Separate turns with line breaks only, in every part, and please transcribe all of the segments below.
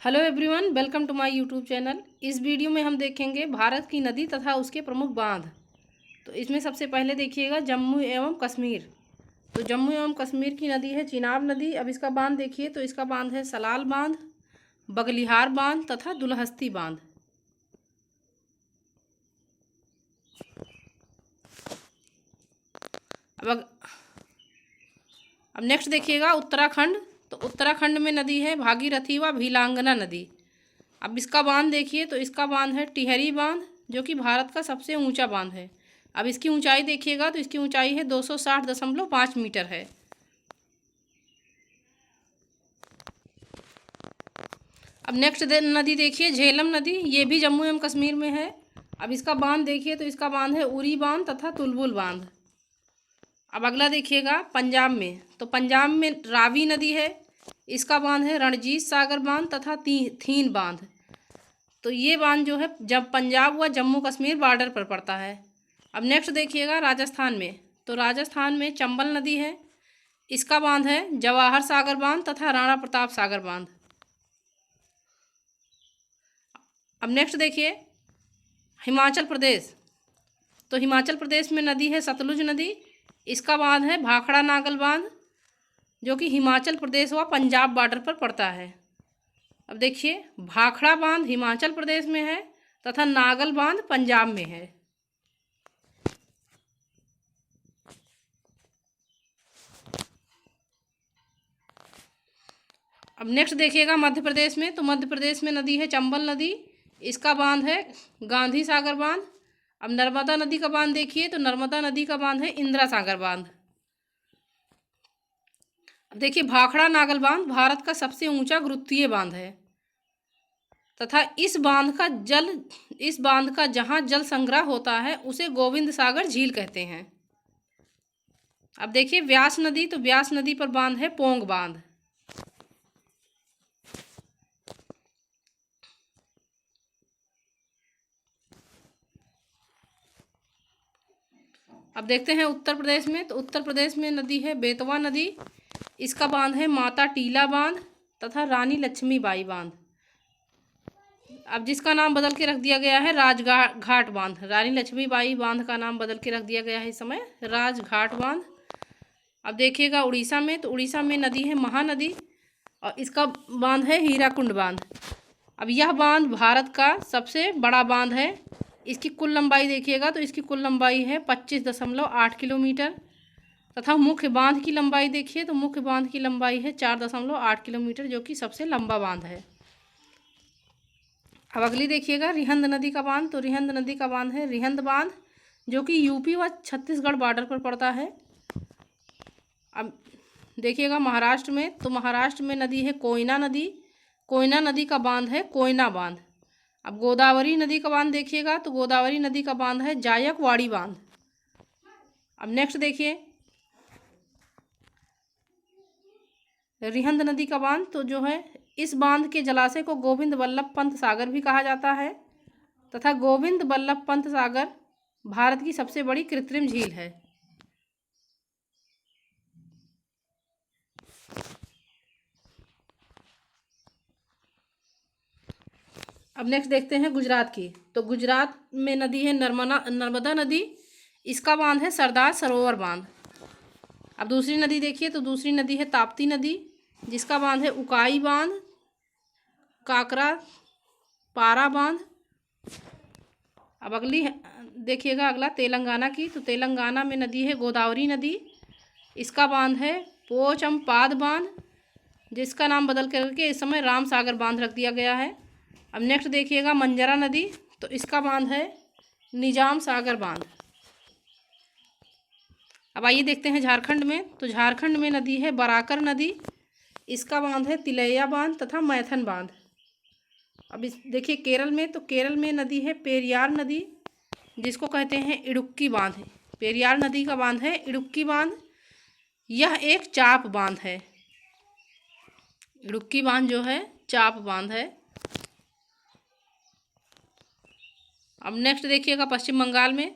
Hello everyone, welcome to my YouTube channel. इस video में हम देखेंगे भारत की नदी तथा उसके प्रमुख बांध। तो इसमें सबसे पहले देखिएगा जम्मू एवं कश्मीर। तो जम्मू एवं कश्मीर की नदी है चिनाब नदी। अब इसका बांध देखिए, तो इसका बांध है सलाल बांध, बगलिहार बांध तथा दुलहस्ती बांध। अब नेक्स्ट देखिएगा उत्तराखंड। तो उत्तराखंड में नदी है भागीरथी व भीलांगना नदी। अब इसका बांध देखिए, तो इसका बांध है टिहरी बांध, जो कि भारत का सबसे ऊंचा बांध है। अब इसकी ऊंचाई देखिएगा, तो इसकी ऊंचाई है 260.5 मीटर है। अब नेक्स्ट नदी देखिए झेलम नदी, ये भी जम्मू एवं कश्मीर में है। अब इसका बांध देखिए, तो इसका बांध है उरी बांध तथा तुलबुल बांध। अब अगला देखिएगा पंजाब में। तो पंजाब में रावी नदी है, इसका बांध है रणजीत सागर बांध तथा थीन बांध। तो ये बांध जो है जब पंजाब व जम्मू कश्मीर बॉर्डर पर पड़ता है। अब नेक्स्ट देखिएगा राजस्थान में। तो राजस्थान में चंबल नदी है, इसका बांध है जवाहर सागर बांध तथा राणा प्रताप सागर बांध। अब नेक्स्ट देखिए हिमाचल प्रदेश। तो हिमाचल प्रदेश में नदी है सतलुज नदी, इसका बांध है भाखड़ा नागल बांध, जो कि हिमाचल प्रदेश व पंजाब बॉर्डर पर पड़ता है। अब देखिए भाखड़ा बांध हिमाचल प्रदेश में है तथा नागल बांध पंजाब में है। अब नेक्स्ट देखिएगा मध्य प्रदेश में। तो मध्य प्रदेश में नदी है चंबल नदी, इसका बांध है गांधी सागर बांध। अब नर्मदा नदी का बांध देखिए, तो नर्मदा नदी का बांध है इंदिरा सागर बांध। अब देखिए भाखड़ा नागल बांध भारत का सबसे ऊंचा गुरुत्वीय बांध है तथा इस बांध का जहां जल संग्रह होता है उसे गोविंद सागर झील कहते हैं। अब देखिए व्यास नदी। तो व्यास नदी पर बांध है पोंग बांध। अब देखते हैं उत्तर प्रदेश में। तो उत्तर प्रदेश में नदी है बेतवा नदी, इसका बांध है माता टीला बांध तथा रानी लक्ष्मीबाई बांध। अब जिसका नाम बदल के रख दिया गया है राजघाट बांध। रानी लक्ष्मीबाई बांध का नाम बदल के रख दिया गया है इस समय राजघाट बांध। अब देखिएगा उड़ीसा में। तो उड़ीसा में नदी है महानदी और इसका बांध है हीराकुंड बांध। अब यह बांध भारत का सबसे बड़ा बांध है। इसकी कुल लंबाई देखिएगा, तो इसकी कुल लंबाई है 25.8 किलोमीटर तथा मुख्य बांध की लंबाई देखिए, तो मुख्य बांध की लंबाई है 4.8 किलोमीटर, जो कि सबसे लंबा बांध है। अब अगली देखिएगा रिहंद नदी का बांध। तो रिहंद नदी का बांध है रिहंद बांध, जो कि यूपी व छत्तीसगढ़ बॉर्डर पर पड़ता है। अब देखिएगा महाराष्ट्र में। तो महाराष्ट्र में नदी है कोयना नदी, कोयना नदी का बांध है कोयना बांध। अब गोदावरी नदी का बांध देखिएगा, तो गोदावरी नदी का बांध है जायकवाड़ी बांध। अब नेक्स्ट देखिए रिहंद नदी का बांध। तो जो है इस बांध के जलाशय को गोविंद बल्लभ पंत सागर भी कहा जाता है तथा गोविंद बल्लभ पंत सागर भारत की सबसे बड़ी कृत्रिम झील है। अब नेक्स्ट देखते हैं गुजरात की। तो गुजरात में नदी है नर्मदा नदी, इसका बांध है सरदार सरोवर बांध। अब दूसरी नदी देखिए, तो दूसरी नदी है ताप्ती नदी, जिसका बांध है उकाई बांध, काकरा पारा बांध। अब अगली देखिएगा अगला तेलंगाना की। तो तेलंगाना में नदी है गोदावरी नदी, इसका बांध है पोचमपाद बांध, जिसका नाम बदल करके इस समय राम सागर बांध रख दिया गया है। अब नेक्स्ट देखिएगा मंजरा नदी। तो इसका बांध है निजाम सागर बांध। अब आइए देखते हैं झारखंड में। तो झारखंड में नदी है बराकर नदी, इसका बांध है तिलैया बांध तथा मैथन बांध। अब इस देखिए केरल में। तो केरल में नदी है पेरियार नदी, जिसको कहते हैं इडुक्की बांध। पेरियार नदी का बांध है इडुक्की बांध, यह एक चाप बांध है। इडुक्की बांध जो है चाप बांध है। अब नेक्स्ट देखिएगा पश्चिम बंगाल में।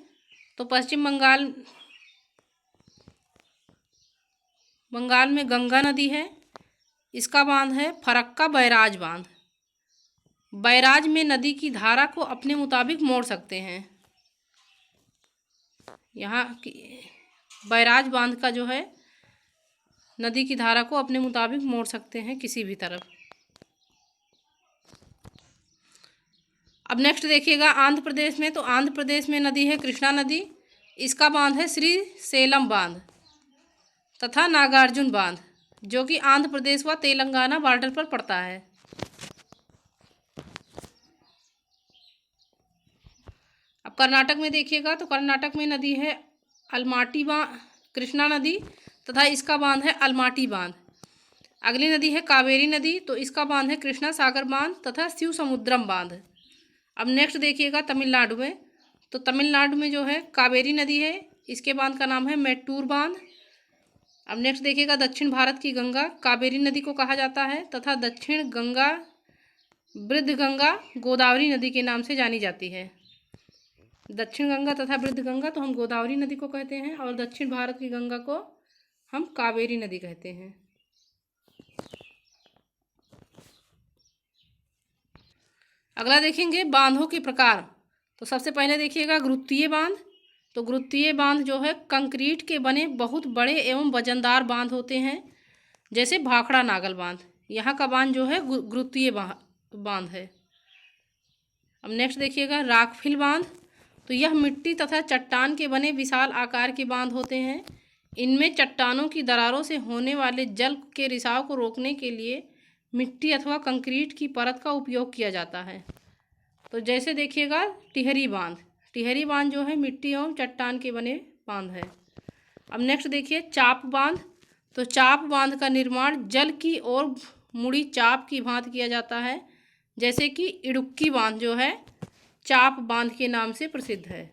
तो पश्चिम बंगाल में गंगा नदी है, इसका बांध है फरक्का बैराज बांध। बैराज में नदी की धारा को अपने मुताबिक मोड़ सकते हैं। यहाँ की बैराज बांध का जो है नदी की धारा को अपने मुताबिक मोड़ सकते हैं किसी भी तरफ। अब नेक्स्ट देखिएगा आंध्र प्रदेश में, तो आंध्र प्रदेश में नदी है कृष्णा नदी, इसका बांध है श्री सेलम बांध तथा नागार्जुन बांध, जो कि आंध्र प्रदेश व तेलंगाना बॉर्डर पर पड़ता है। अब कर्नाटक में देखिएगा, तो कर्नाटक में नदी है अलमाटी बांध, कृष्णा नदी तथा इसका बांध है अलमाटी बांध। अगली नदी है कावेरी नदी, तो इसका बांध है कृष्णा सागर बांध तथा शिव समुद्रम बांध। अब नेक्स्ट देखिएगा तमिलनाडु में, तो तमिलनाडु में जो है कावेरी नदी है, इसके बांध का नाम है मेट्टूर बांध। अब नेक्स्ट देखिएगा दक्षिण भारत की गंगा कावेरी नदी को कहा जाता है तथा दक्षिण गंगा वृद्ध गंगा गोदावरी नदी के नाम से जानी जाती है। दक्षिण गंगा तथा वृद्ध गंगा तो हम गोदावरी नदी को कहते हैं और दक्षिण भारत की गंगा को हम कावेरी नदी कहते हैं। अगला देखेंगे बांधों के प्रकार, तो सबसे पहले देखिएगा गुरुत्वीय बांध। तो गुरुत्वीय बांध जो है कंक्रीट के बने बहुत बड़े एवं वजनदार बांध होते हैं, जैसे भाखड़ा नागल बांध। यहाँ का बांध जो है गुरुत्वीय बांध है। अब नेक्स्ट देखिएगा राखफिल बांध, तो यह मिट्टी तथा चट्टान के बने विशाल आकार के बांध होते हैं। इनमें चट्टानों की दरारों से होने वाले जल के रिसाव को रोकने के लिए मिट्टी अथवा कंक्रीट की परत का उपयोग किया जाता है। तो जैसे देखिएगा टिहरी बांध, टिहरी बांध जो है मिट्टी एवं चट्टान के बने बांध है। अब नेक्स्ट देखिए चाप बांध, तो चाप बांध का निर्माण जल की ओर मुड़ी चाप की भांति किया जाता है, जैसे कि इडुक्की बांध जो है चाप बांध के नाम से प्रसिद्ध है।